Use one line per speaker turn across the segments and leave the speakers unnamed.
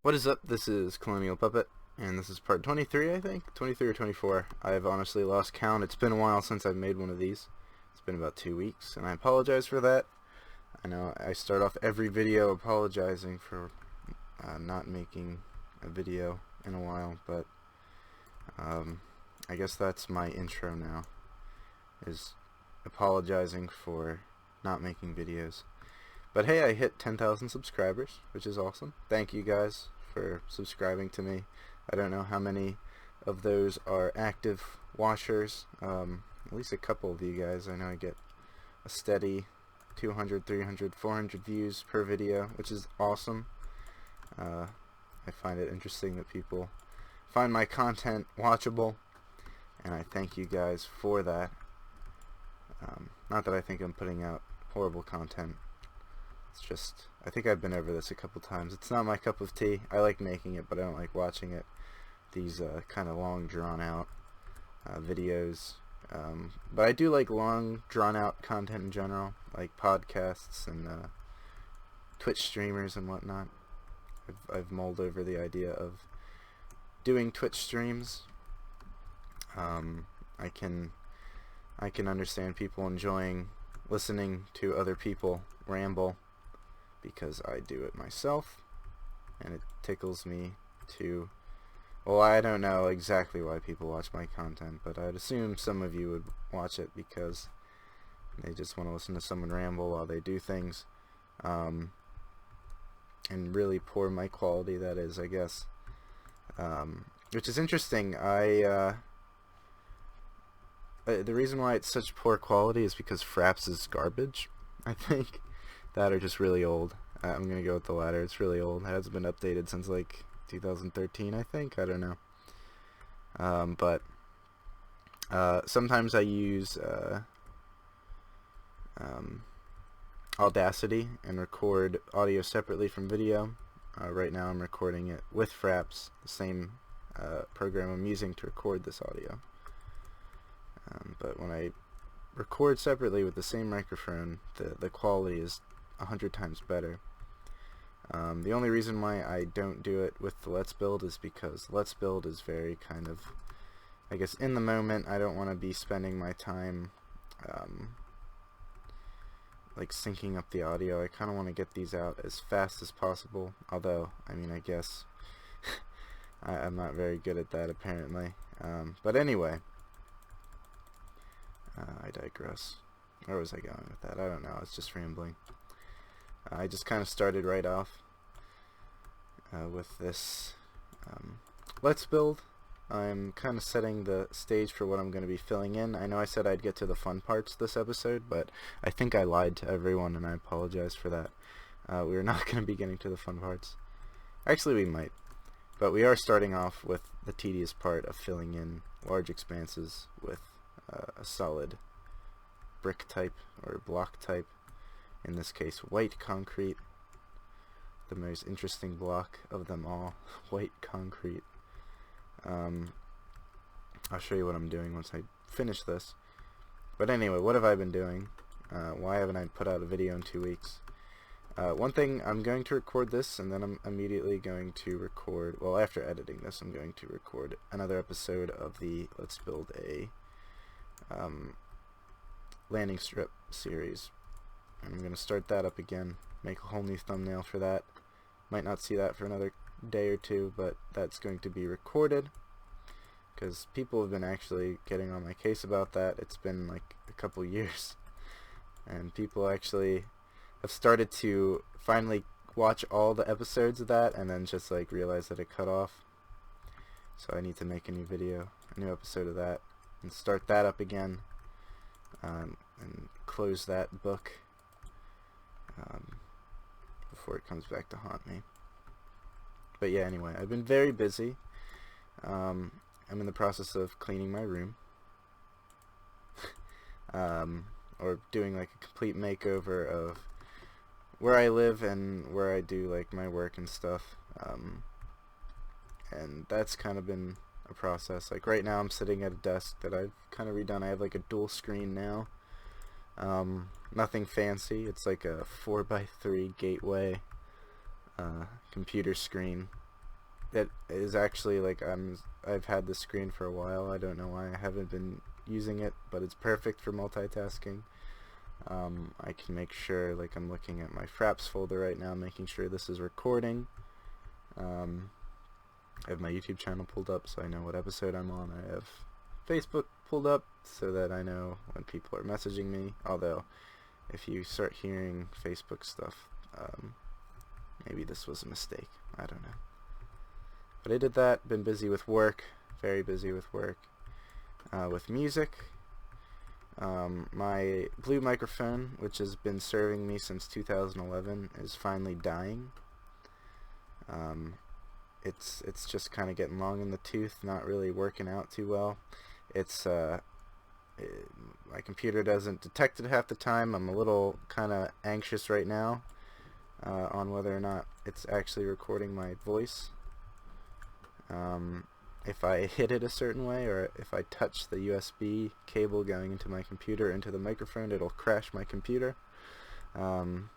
What is up? This is Colonial Puppet, and this is part 23, I think? 23 or 24. I've honestly lost count. It's been a while since I've made one of these. It's been about 2 weeks, and I apologize for that. I know I start off every video apologizing for not making a video in a while, but I guess that's my intro now, is apologizing for not making videos. But hey, I hit 10,000 subscribers, which is awesome. Thank you guys for subscribing to me. I don't know how many of those are active watchers. At least a couple of you guys. I know I get a steady 200, 300, 400 views per video, which is awesome. I find it interesting that people find my content watchable, and I thank you guys for that. Not that I think I'm putting out horrible content. It's just, I think I've been over this a couple times. It's not my cup of tea. I like making it, but I don't like watching it. These kind of long, drawn-out videos. But I do like long, drawn-out content in general, like podcasts and Twitch streamers and whatnot. I've mulled over the idea of doing Twitch streams. I can understand people enjoying listening to other people ramble, because I do it myself, and it tickles me to, well, I don't know exactly why people watch my content, but I'd assume some of you would watch it because they just want to listen to someone ramble while they do things, and really poor mic quality, that is, I guess, which is interesting. The reason why it's such poor quality is because Fraps is garbage, I think. That are just really old. I'm gonna go with the latter. It's really old. It hasn't been updated since like 2013, I think. I don't know. But sometimes I use Audacity and record audio separately from video. Right now I'm recording it with Fraps, the same program I'm using to record this audio. But when I record separately with the same microphone, the quality is 100 times better. The only reason why I don't do it with the Let's Build is because Let's Build is very kind of, I guess, in the moment. I don't want to be spending my time like syncing up the audio. I kind of want to get these out as fast as possible, although, I mean, I guess I'm not very good at that apparently. But anyway, I digress. Where was I going with that? I don't know. It's just rambling. I just kind of started right off with this Let's Build. I'm kind of setting the stage for what I'm going to be filling in. I know I said I'd get to the fun parts this episode, but I think I lied to everyone, and I apologize for that. We're not going to be getting to the fun parts. Actually, we might. But we are starting off with the tedious part of filling in large expanses with a solid brick type or block type. In this case, white concrete, the most interesting block of them all. White concrete. I'll show you what I'm doing once I finish this. But anyway, what have I been doing? Why haven't I put out a video in 2 weeks? One thing, I'm going to record this, and then I'm immediately going to record, well, after editing this, I'm going to record another episode of the Let's Build a landing strip series. I'm going to start that up again, make a whole new thumbnail for that. Might not see that for another day or two, but that's going to be recorded, because people have been actually getting on my case about that. It's been like a couple years, and people actually have started to finally watch all the episodes of that and then just like realize that it cut off. So I need to make a new video, a new episode of that, and start that up again, and close that book before it comes back to haunt me. But yeah, anyway, I've been very busy. I'm in the process of cleaning my room, or doing like a complete makeover of where I live and where I do like my work and stuff. And that's kind of been a process. Like right now I'm sitting at a desk that I've kind of redone. I have like a dual screen now. Nothing fancy. It's like a 4x3 gateway computer screen that is actually like I've had this screen for a while. I don't know why I haven't been using it, but it's perfect for multitasking. I can make sure, like, I'm looking at my Fraps folder right now, making sure this is recording. I have my YouTube channel pulled up so I know what episode I'm on. I have Facebook pulled up so that I know when people are messaging me, although if you start hearing Facebook stuff, maybe this was a mistake. I don't know. But I did that. Been busy with work, very busy with work. With music, my blue microphone, which has been serving me since 2011, is finally dying. It's just kind of getting long in the tooth, not really working out too well. My computer doesn't detect it half the time. I'm a little kind of anxious right now on whether or not it's actually recording my voice. If I hit it a certain way, or if I touch the USB cable going into my computer into the microphone, it'll crash my computer. All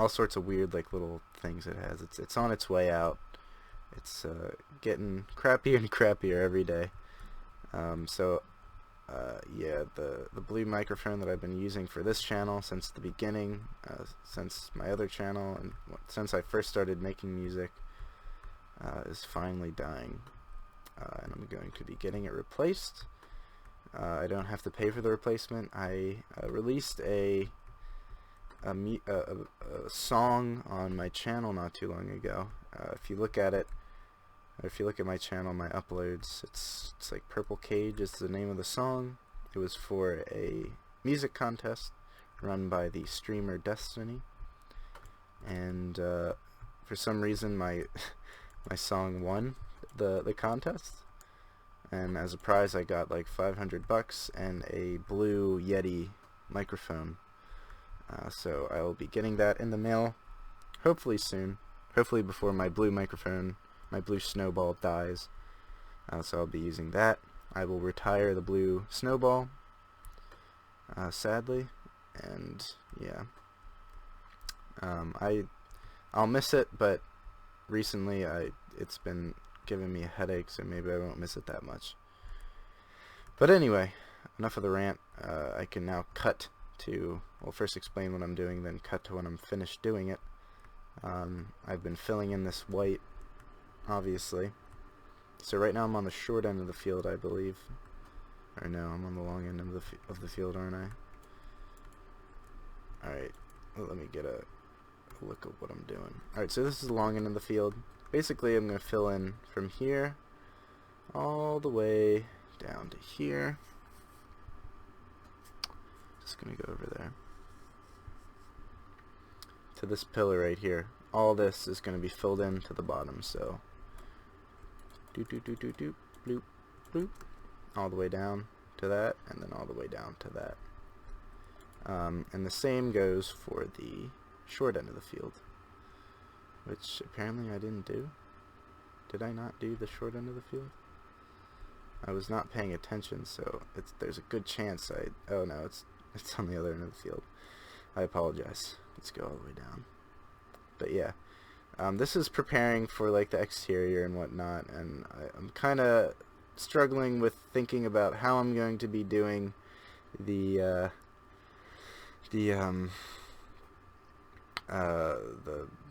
sorts of weird, like, little things it has. It's on its way out. It's getting crappier and crappier every day. Yeah, the blue microphone that I've been using for this channel since the beginning, since my other channel, and since I first started making music, is finally dying, and I'm going to be getting it replaced. I don't have to pay for the replacement. I released a song on my channel not too long ago. If you look at it, or if you look at my channel, my uploads, it's like Purple Cage is the name of the song. It was for a music contest run by the streamer Destiny, and for some reason my song won the contest, and as a prize I got like $500 and a blue Yeti microphone. So I will be getting that in the mail hopefully soon, hopefully before my blue microphone, my blue Snowball, dies. So I'll be using that. I will retire the blue Snowball, sadly, and yeah, I'll miss it, but recently it's been giving me a headache, so maybe I won't miss it that much. But anyway, enough of the rant. I can now cut to, well, first explain what I'm doing, then cut to when I'm finished doing it. I've been filling in this white, obviously. So right now I'm on the short end of the field, I believe. Or no, I'm on the long end of the field, aren't I? Alright, well, let me get a look at what I'm doing. Alright, so this is the long end of the field. Basically, I'm going to fill in from here all the way down to here. Just going to go over there to this pillar right here. All this is going to be filled in to the bottom, so doop doop doop doop doop bloop bloop, all the way down to that, and then all the way down to that. And the same goes for the short end of the field, which apparently I didn't do. Did I not do the short end of the field? I was not paying attention, so there's a good chance oh no, it's on the other end of the field. I apologize. Let's go all the way down. But yeah, this is preparing for like the exterior and whatnot, and I'm kind of struggling with thinking about how I'm going to be doing the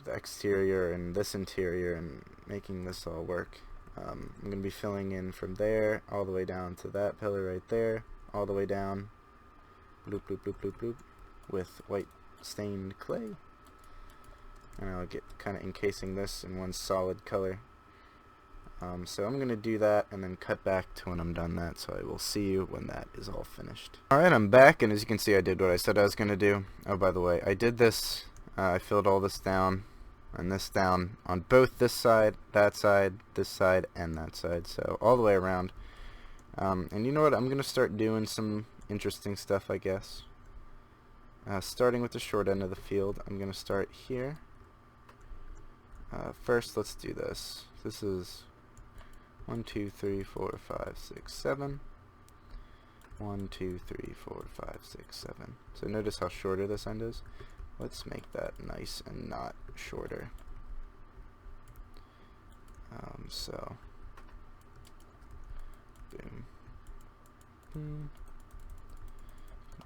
exterior and this interior and making this all work. I'm going to be filling in from there all the way down to that pillar right there, all the way down, bloop bloop bloop bloop bloop, with white stained clay. And I'll get kind of encasing this in one solid color. So I'm going to do that and then cut back to when I'm done that, so I will see you when that is all finished. Alright, I'm back, and as you can see I did what I said I was going to do. Oh, by the way, I did this, I filled all this down and this down on both this side, this side, and that side, so all the way around. And you know what, I'm going to start doing some interesting stuff, I guess. Starting with the short end of the field, I'm going to start here. First, let's do this. This is 1, 2, 3, 4, 5, 6, 7. 1, 2, 3, 4, 5, 6, 7. So notice how shorter this end is. Let's make that nice and not shorter. So boom, boom.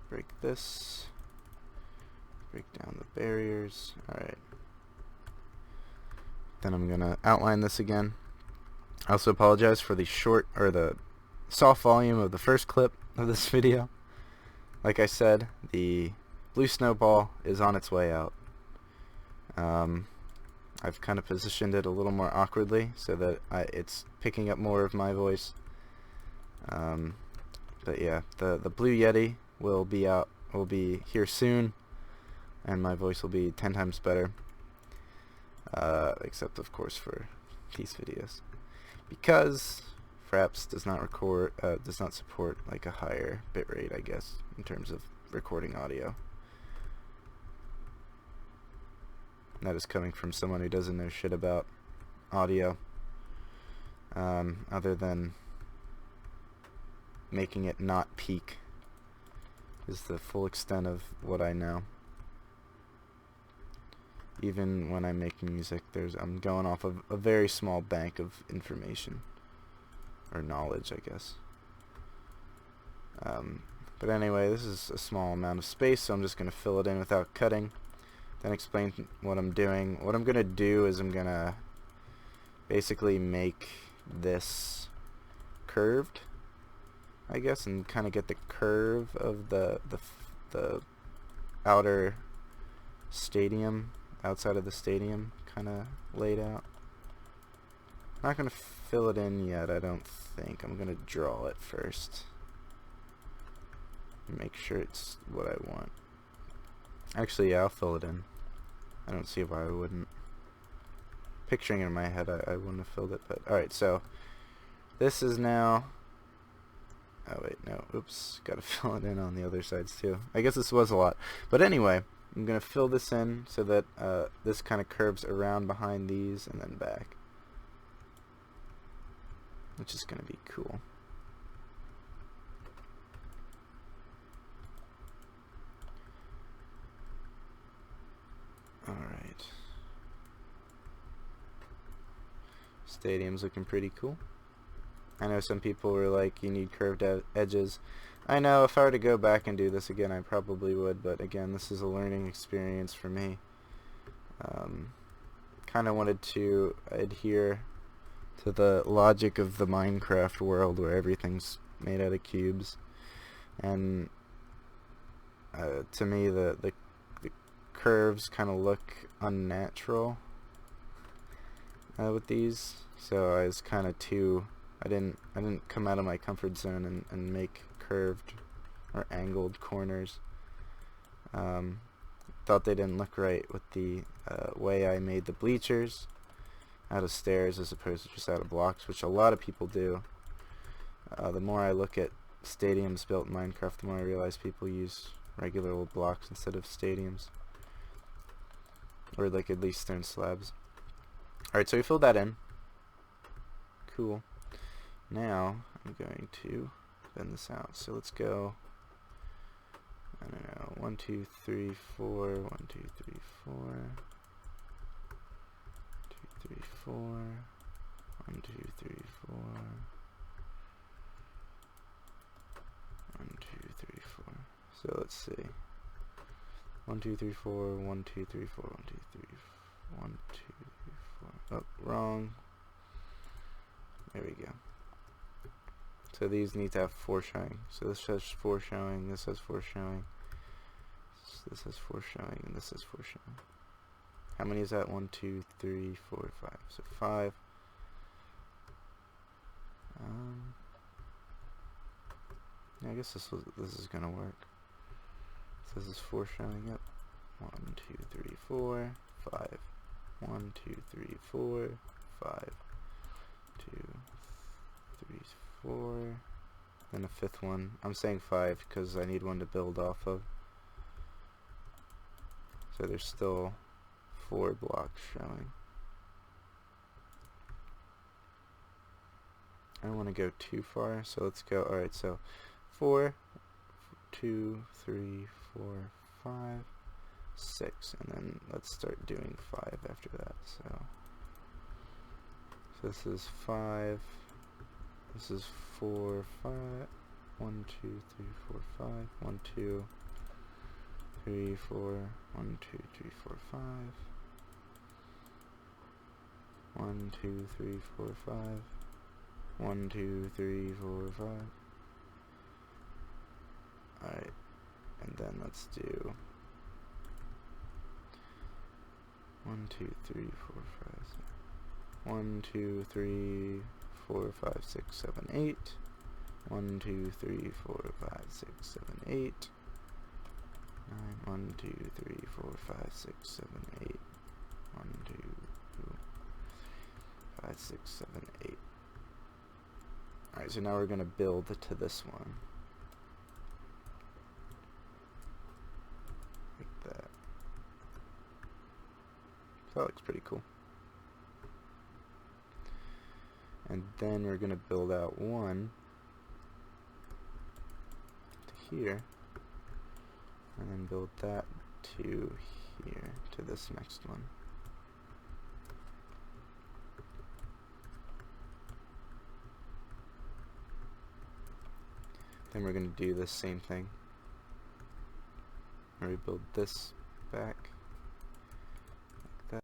Break this. Break down the barriers. Alright. Then I'm gonna outline this again. I also apologize for the the soft volume of the first clip of this video. Like I said, the blue snowball is on its way out. I've kind of positioned it a little more awkwardly so that it's picking up more of my voice. But yeah, the Blue Yeti will be here soon, and my voice will be 10 times better. Except of course for these videos, because Fraps does not support like a higher bitrate, I guess, in terms of recording audio. That is coming from someone who doesn't know shit about audio, other than making it not peak is the full extent of what I know. Even when I'm making music, I'm going off of a very small bank of information, or knowledge, I guess. But anyway, this is a small amount of space, so I'm just going to fill it in without cutting, then explain what I'm doing. What I'm going to do is I'm going to basically make this curved, I guess, and kind of get the curve of the outer stadium, outside of the stadium, kind of laid out. I'm not going to fill it in yet, I don't think. I'm going to draw it first. Make sure it's what I want. Actually, yeah, I'll fill it in. I don't see why I wouldn't. Picturing it in my head, I wouldn't have filled it, but alright, so this is now... Oh wait, no, oops, gotta fill it in on the other sides too. I guess this was a lot. But anyway, I'm gonna fill this in so that this kind of curves around behind these and then back, which is gonna be cool. Alright. Stadium's looking pretty cool. I know some people were like, you need curved edges. I know, if I were to go back and do this again, I probably would, but again, this is a learning experience for me. Kind of wanted to adhere to the logic of the Minecraft world where everything's made out of cubes. And to me, the curves kind of look unnatural with these, so I was kind of I didn't come out of my comfort zone and make curved or angled corners. Thought they didn't look right with the way I made the bleachers out of stairs as opposed to just out of blocks, which a lot of people do. The more I look at stadiums built in Minecraft, the more I realize people use regular old blocks instead of stadiums, or like at least stone slabs. Alright, so we filled that in. Cool. Now I'm going to bend this out. So let's go, I don't know, 1, 2, 3, 4, 1, 2, 3, 4, 2, 3, 4, 1, 2, 3, 4, 1, 2, 3, 4. So let's see. 1, 2, 3, 4, 1, 2, 3, 4, 1, 2, 3, 1, 2, 3, 4. Oh, wrong. There we go. So these need to have foreshowing. So this has foreshowing, this has foreshowing, this has foreshowing, and this has foreshowing. How many is that? 1, 2, 3, 4, 5. So 5. Yeah, I guess this is gonna work. So this is foreshowing. Yep. 1, 2, 3, 4, 5. 1, 2, 3, 4, 5. 2, 3, 4. Then a fifth one. I'm saying 5 because I need one to build off of. So there's still 4 blocks showing. I don't want to go too far, so let's go. Alright, so 4, 2, 3, 4, 5, 6, and then let's start doing 5 after that. So So this is 5. This is 4, 5. 1, 2, 3, 4, 5. 1, 2, 3, 4. 1, 2, 3, 4, 5. 1, 2, 3, 4, 5. 1, 2, 3, 4, 5. Alright, and then let's do 1, 2, 3, 4, 5, 6. 1, 2, 3, 4, 5, 6, 7, 8. 1, 2, 3, 4, 5, 6, 7, 8. 1, 2, 3, 4, 5, 6, 7, 8. 1, 2, 5, 6, 7, 8. Alright, so now we're going to build to this one. Like that. So that looks pretty cool. And then we're going to build out one to here. And then build that to here, to this next one. Then we're going to do the same thing. Where we build this back. Like that.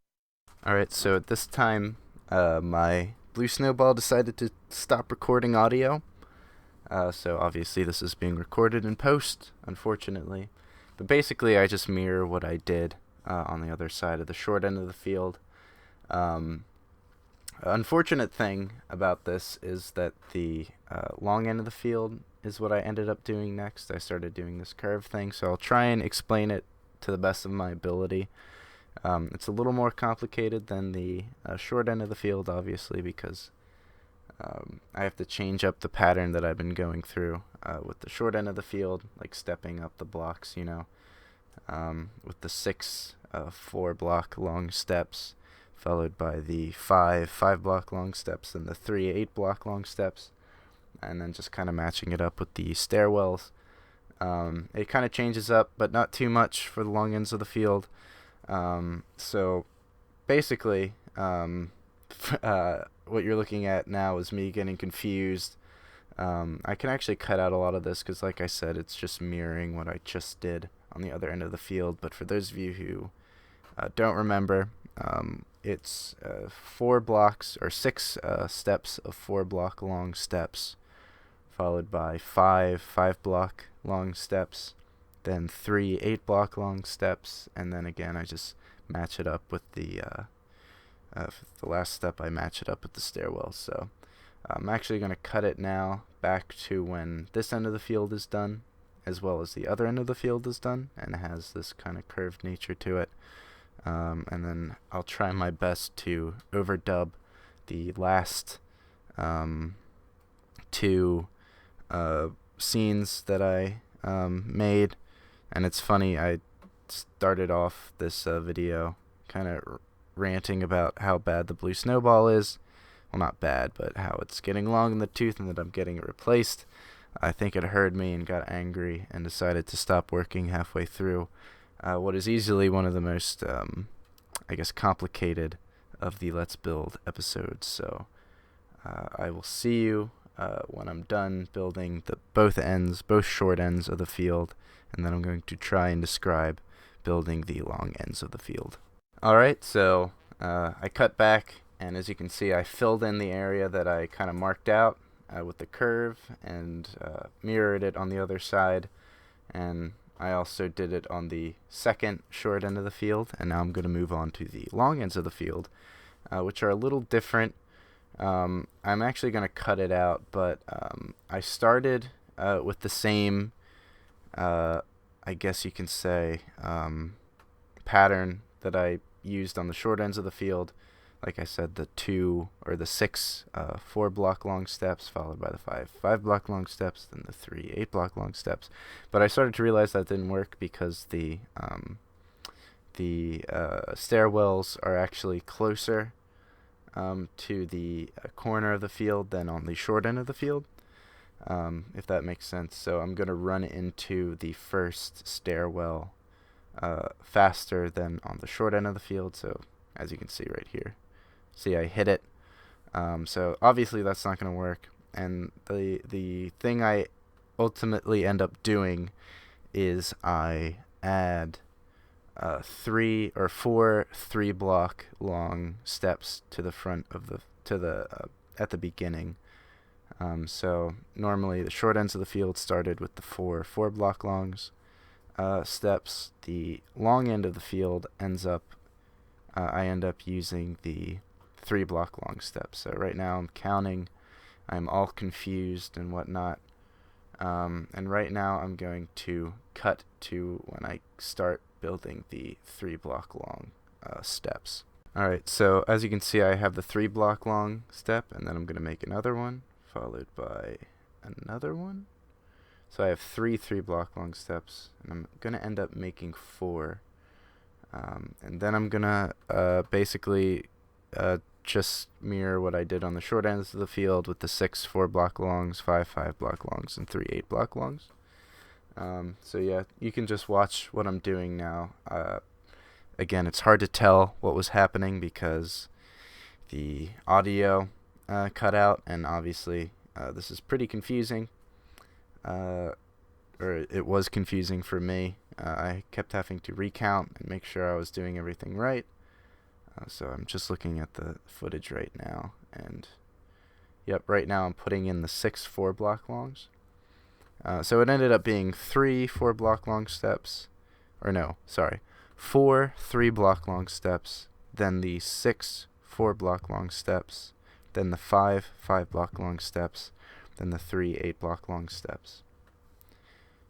Alright, so at this time, my Blue Snowball decided to stop recording audio. So obviously this is being recorded in post, unfortunately. But basically I just mirror what I did on the other side of the short end of the field. Unfortunate thing about this is that the long end of the field is what I ended up doing next. I started doing this curve thing, so I'll try and explain it to the best of my ability. It's a little more complicated than the short end of the field, obviously, because I have to change up the pattern that I've been going through with the short end of the field, like stepping up the blocks, you know, with the 6 4-block long steps, followed by the 5 5-block long steps, and the 3 8-block long steps, and then just kind of matching it up with the stairwells. It kind of changes up, but not too much for the long ends of the field. So basically, what you're looking at now is me getting confused. I can actually cut out a lot of this because, like I said, it's just mirroring what I just did on the other end of the field. But for those of you who don't remember, it's 4 blocks or 6 steps of 4-block long steps, followed by 5 5-block long steps, then 3 8-block long steps, and then again I just match it up with the last step. I match it up with the stairwell. So I'm actually going to cut it now back to when this end of the field is done, as well as the other end of the field is done, and has this kind of curved nature to it. And then I'll try my best to overdub the last 2 scenes that I made. And it's funny, I started off this video kind of ranting about how bad the Blue Snowball is. Well, not bad, but how it's getting long in the tooth and that I'm getting it replaced. I think it heard me and got angry and decided to stop working halfway through what is easily one of the most, I guess, complicated of the Let's Build episodes. So I will see you when I'm done building both short ends of the field, and then I'm going to try and describe building the long ends of the field. Alright, so I cut back, and as you can see, I filled in the area that I kind of marked out with the curve, and mirrored it on the other side, and I also did it on the second short end of the field, and now I'm going to move on to the long ends of the field, which are a little different. I'm actually going to cut it out, but I started with the same, I guess you can say, pattern that I used on the short ends of the field. Like I said, the 6 4-block long steps, followed by the 5 5-block long steps, then the 3 8-block long steps. But I started to realize that didn't work because the stairwells are actually closer to the corner of the field than on the short end of the field, if that makes sense. So I'm going to run into the first stairwell faster than on the short end of the field. So as you can see right here, see I hit it So obviously that's not going to work. And the thing I ultimately end up doing is I add 3 or 4 3-block long steps to the front of the at the beginning. So normally the short ends of the field started with the 4-block longs steps. The long end of the field I end up using the 3-block long steps. So right now I'm counting. I'm all confused and whatnot. And right now I'm going to cut to when I start building the 3-block long steps. Alright, so as you can see, I have the 3-block long step, and then I'm going to make another one, followed by another one. So I have 3 3-block long steps, and I'm going to end up making 4. And then I'm going to basically just mirror what I did on the short ends of the field with the 6 4-block longs, 5 5-block longs, and 3 8-block longs. So yeah, you can just watch what I'm doing now. Again, it's hard to tell what was happening because the audio cut out, and obviously this is pretty confusing. Or it was confusing for me. I kept having to recount and make sure I was doing everything right. So I'm just looking at the footage right now, and yep, right now I'm putting in the 6 4-block longs. So it ended up being 3 4-block long steps, or no, sorry, 4 3-block long steps, then the 6 4-block long steps, then the 5 5-block long steps, then the 3 8-block long steps.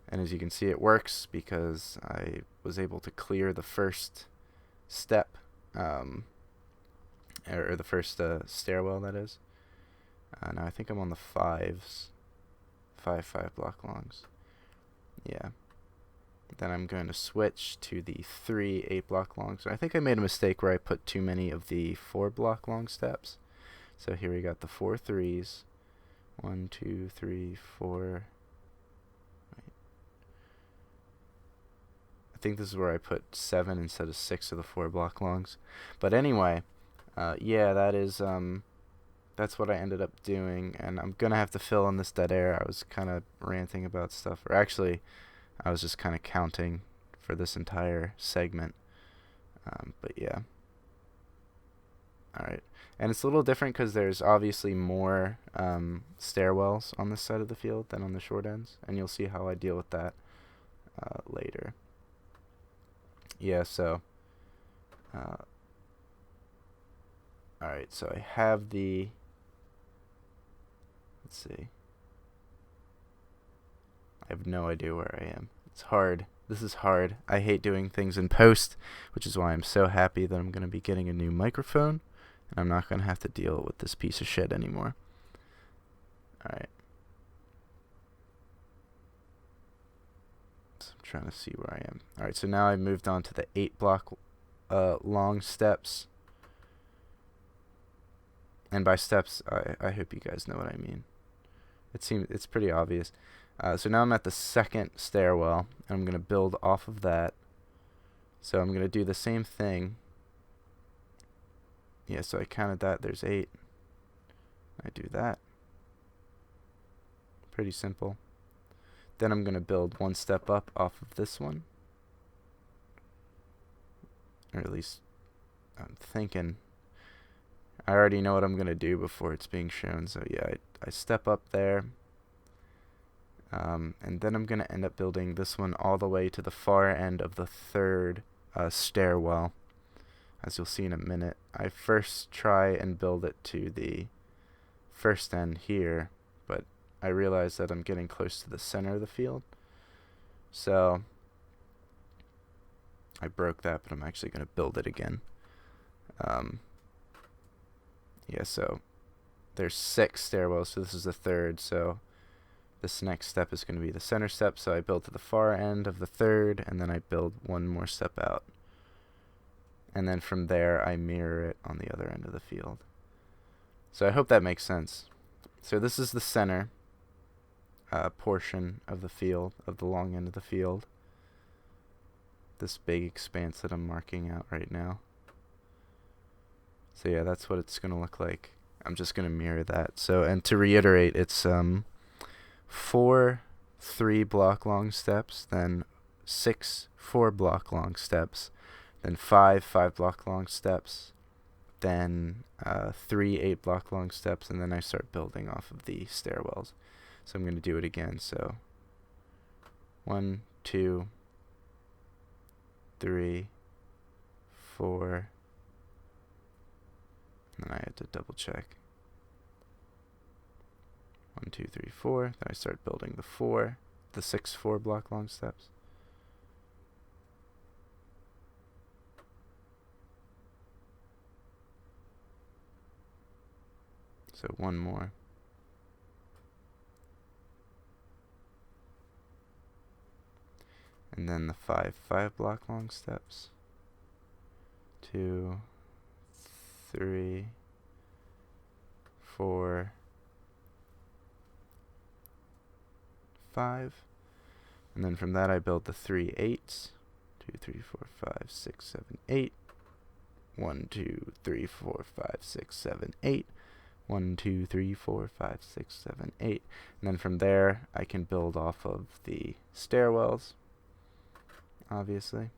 And as you can see, it works because I was able to clear the first step, or the first stairwell, that is. Now I think I'm on the 5s, 5 5-block longs. Yeah. Then I'm going to switch to the 3 8-block longs. I think I made a mistake where I put too many of the 4-block long steps. So here we got the 4 3s. 1 2 3 4. I think this is where I put 7 instead of 6 of the 4-block longs. But anyway, yeah, that's what I ended up doing, and I'm gonna have to fill in this dead air. I was kind of ranting about stuff, or actually, I was just kind of counting for this entire segment. But yeah. Alright. And it's a little different because there's obviously more stairwells on this side of the field than on the short ends, and you'll see how I deal with that later. Yeah, so alright, so I have the, let's see, I have no idea where I am. It's hard. This is hard. I hate doing things in post, which is why I'm so happy that I'm going to be getting a new microphone, and I'm not going to have to deal with this piece of shit anymore. Alright. I'm trying to see where I am. Alright, so now I've moved on to the 8-block long steps. And by steps, I hope you guys know what I mean. It's pretty obvious. So now I'm at the second stairwell, and I'm going to build off of that. So I'm going to do the same thing. Yeah, so I counted that. There's 8. I do that. Pretty simple. Then I'm going to build 1 step up off of this one. Or at least I'm thinking. I already know what I'm going to do before it's being shown. So yeah, I step up there. And then I'm going to end up building this one all the way to the far end of the 3rd stairwell. As you'll see in a minute. I first try and build it to the first end here, but I realize that I'm getting close to the center of the field. So I broke that, but I'm actually going to build it again. Yeah, so there's 6 stairwells, so this is the 3rd, so this next step is going to be the center step, so I build to the far end of the 3rd, and then I build 1 more step out. And then from there, I mirror it on the other end of the field. So I hope that makes sense. So this is the center portion of the field, of the long end of the field. This big expanse that I'm marking out right now. So yeah, that's what it's going to look like I'm just going to mirror that. So, and to reiterate, it's 4 3-block long steps, then 6 4-block long steps, then 5 5-block long steps, then 3 8-block long steps, and then I start building off of the stairwells. So I'm going to do it again. So 1 2 3 4, and then I had to double check. 1 2 3 4. Then I start building the 6 4-block long steps. So 1 more. And then the 5 5-block long steps. 2 3 4 5, and then from that I build the 3 8s. 2 3 4 5 6 7 8. 1 2 3 4 5 6 7 8. 1 2 3 4 5 6 7 8. And then from there I can build off of the stairwells, obviously.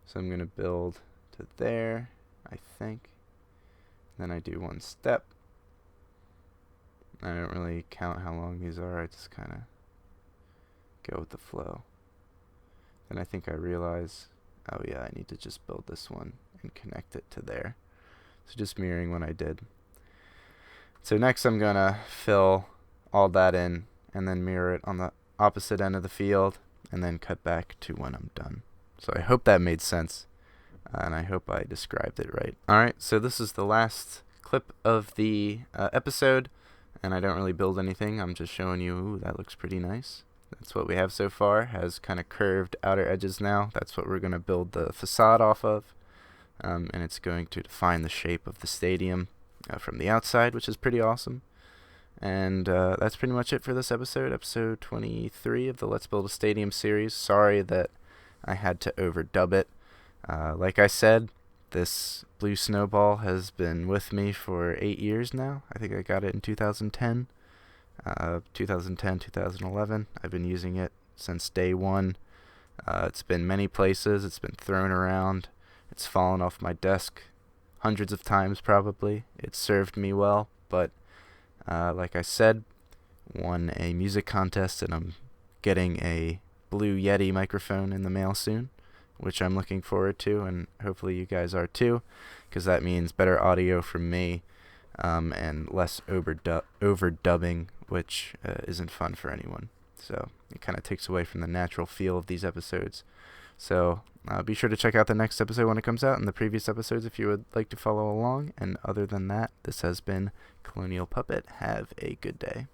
So I'm going to build to there, I think. Then I do 1 step. I don't really count how long these are. I just kind of go with the flow. Then I think I realize, oh yeah, I need to just build this one and connect it to there. So just mirroring what I did. So next I'm going to fill all that in and then mirror it on the opposite end of the field and then cut back to when I'm done. So I hope that made sense, and I hope I described it right. Alright, so this is the last clip of the episode, and I don't really build anything. I'm just showing you, ooh, that looks pretty nice. That's what we have so far. Has kind of curved outer edges now. That's what we're going to build the facade off of, and it's going to define the shape of the stadium from the outside, which is pretty awesome. And that's pretty much it for this episode 23 of the Let's Build a Stadium series. Sorry that I had to overdub it. Like I said, this blue snowball has been with me for 8 years now. I think I got it in 2010. 2011. I've been using it since day one. It's been many places. It's been thrown around. It's fallen off my desk hundreds of times probably. It served me well, but like I said, won a music contest, and I'm getting a Blue Yeti microphone in the mail soon, which I'm looking forward to, and hopefully you guys are too, because that means better audio from me and less overdubbing, which isn't fun for anyone. So it kind of takes away from the natural feel of these episodes. So be sure to check out the next episode when it comes out, and the previous episodes if you would like to follow along. And other than that, this has been Colonial Puppet. Have a good day.